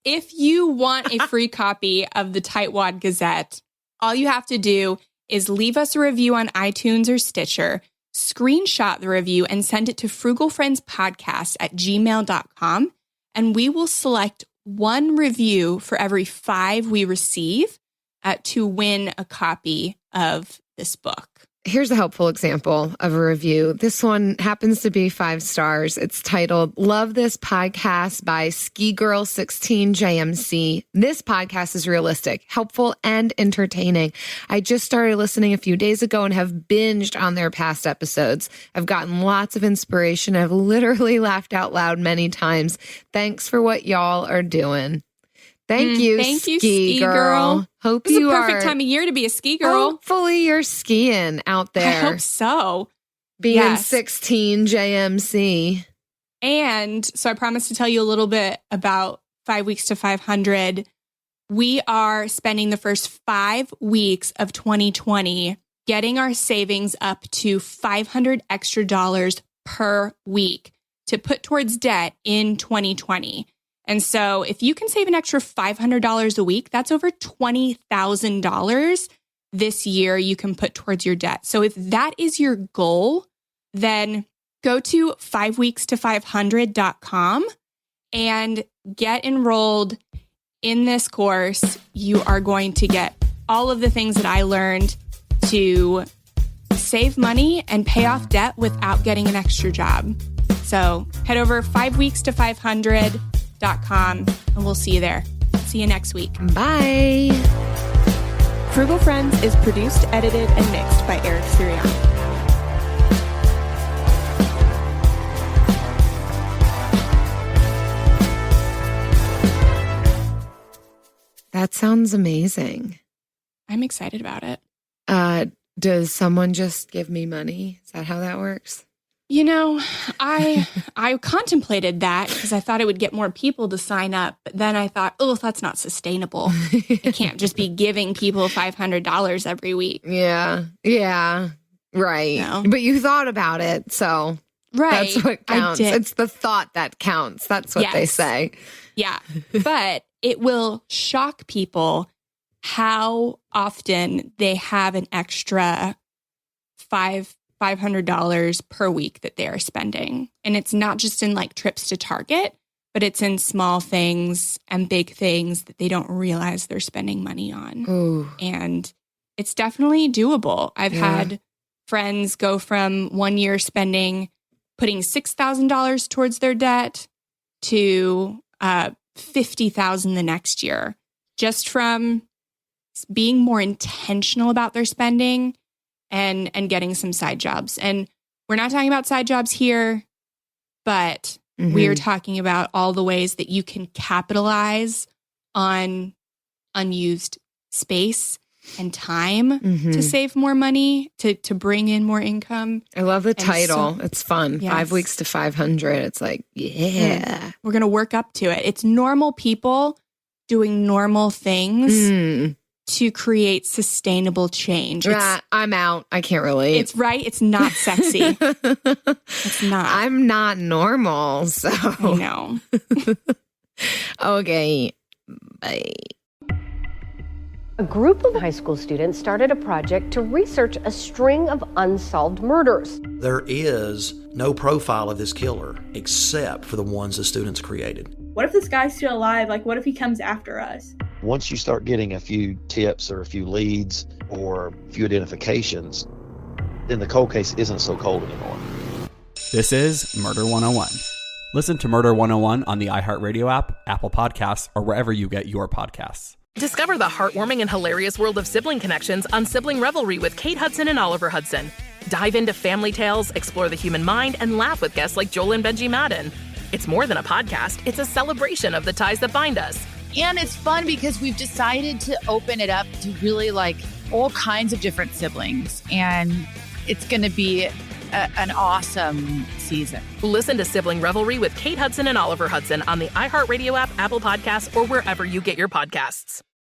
Speaker 7: If you want a free copy of the Tightwad Gazette, all you have to do is leave us a review on iTunes or Stitcher, screenshot the review, and send it to frugalfriendspodcast@gmail.com. And we will select one review for every 5 we receive to win a copy of this book.
Speaker 9: Here's a helpful example of a review. This one happens to be 5 stars. It's titled, Love This Podcast by Ski Girl 16 JMC. This podcast is realistic, helpful, and entertaining. I just started listening a few days ago and have binged on their past episodes. I've gotten lots of inspiration. I've literally laughed out loud many times. Thanks for what y'all are doing. Thank you, ski girl. Hope
Speaker 7: it's
Speaker 9: you
Speaker 7: a perfect
Speaker 9: are.
Speaker 7: time of year to be a ski girl.
Speaker 9: Hopefully you're skiing out there.
Speaker 7: I hope so.
Speaker 9: Being 16 JMC.
Speaker 7: And so I promised to tell you a little bit about 5 weeks to 500. We are spending the first 5 weeks of 2020 getting our savings up to $500 extra per week to put towards debt in 2020. And so if you can save an extra $500 a week, that's over $20,000 this year you can put towards your debt. So if that is your goal, then go to 5weeksto500.com and get enrolled in this course. You are going to get all of the things that I learned to save money and pay off debt without getting an extra job. So head over 5weeksto500.com and we'll see you there. See you next week.
Speaker 9: Bye.
Speaker 11: Frugal Friends is produced, edited, and mixed by Eric Sirianni.
Speaker 9: That sounds amazing.
Speaker 7: I'm excited about it.
Speaker 9: Does someone just give me money? Is that how that works?
Speaker 7: You know, I contemplated that because I thought it would get more people to sign up. But then I thought, oh, that's not sustainable. I can't just be giving people $500 every week.
Speaker 9: Yeah, right.
Speaker 7: No.
Speaker 9: But you thought about it, so
Speaker 7: right.
Speaker 9: That's what counts.
Speaker 7: I did.
Speaker 9: It's the thought that counts. That's what they say.
Speaker 7: Yeah, but it will shock people how often they have an extra $500 per week that they are spending. And it's not just in like trips to Target, but it's in small things and big things that they don't realize they're spending money on.
Speaker 9: Ooh.
Speaker 7: And it's definitely doable. I've had friends go from 1 year putting $6,000 towards their debt to $50,000 the next year, just from being more intentional about their spending and getting some side jobs. And we're not talking about side jobs here, but we are talking about all the ways that you can capitalize on unused space and time to save more money, to bring in more income.
Speaker 9: I love the title. It's fun.
Speaker 7: Yes.
Speaker 9: 5 weeks to 500. It's like, yeah.
Speaker 7: We're going to work up to it. It's normal people doing normal things to create sustainable change.
Speaker 9: I'm out. I can't relate.
Speaker 7: It's right. It's not sexy. It's not.
Speaker 9: I'm not normal, so.
Speaker 7: I know.
Speaker 9: Okay. Bye.
Speaker 2: A group of high school students started a project to research a string of unsolved murders.
Speaker 3: There is no profile of this killer except for the ones the students created.
Speaker 4: What if this guy's still alive? Like, what if he comes after us?
Speaker 5: Once you start getting a few tips or a few leads or a few identifications, then the cold case isn't so cold anymore.
Speaker 6: This is Murder 101. Listen to Murder 101 on the iHeartRadio app, Apple Podcasts, or wherever you get your podcasts.
Speaker 19: Discover the heartwarming and hilarious world of sibling connections on Sibling Revelry with Kate Hudson and Oliver Hudson. Dive into family tales, explore the human mind, and laugh with guests like Joel and Benji Madden. It's more than a podcast, it's a celebration of the ties that bind us.
Speaker 20: And it's fun because we've decided to open it up to really like all kinds of different siblings. And it's going to be an awesome season.
Speaker 19: Listen to Sibling Revelry with Kate Hudson and Oliver Hudson on the iHeartRadio app, Apple Podcasts, or wherever you get your podcasts.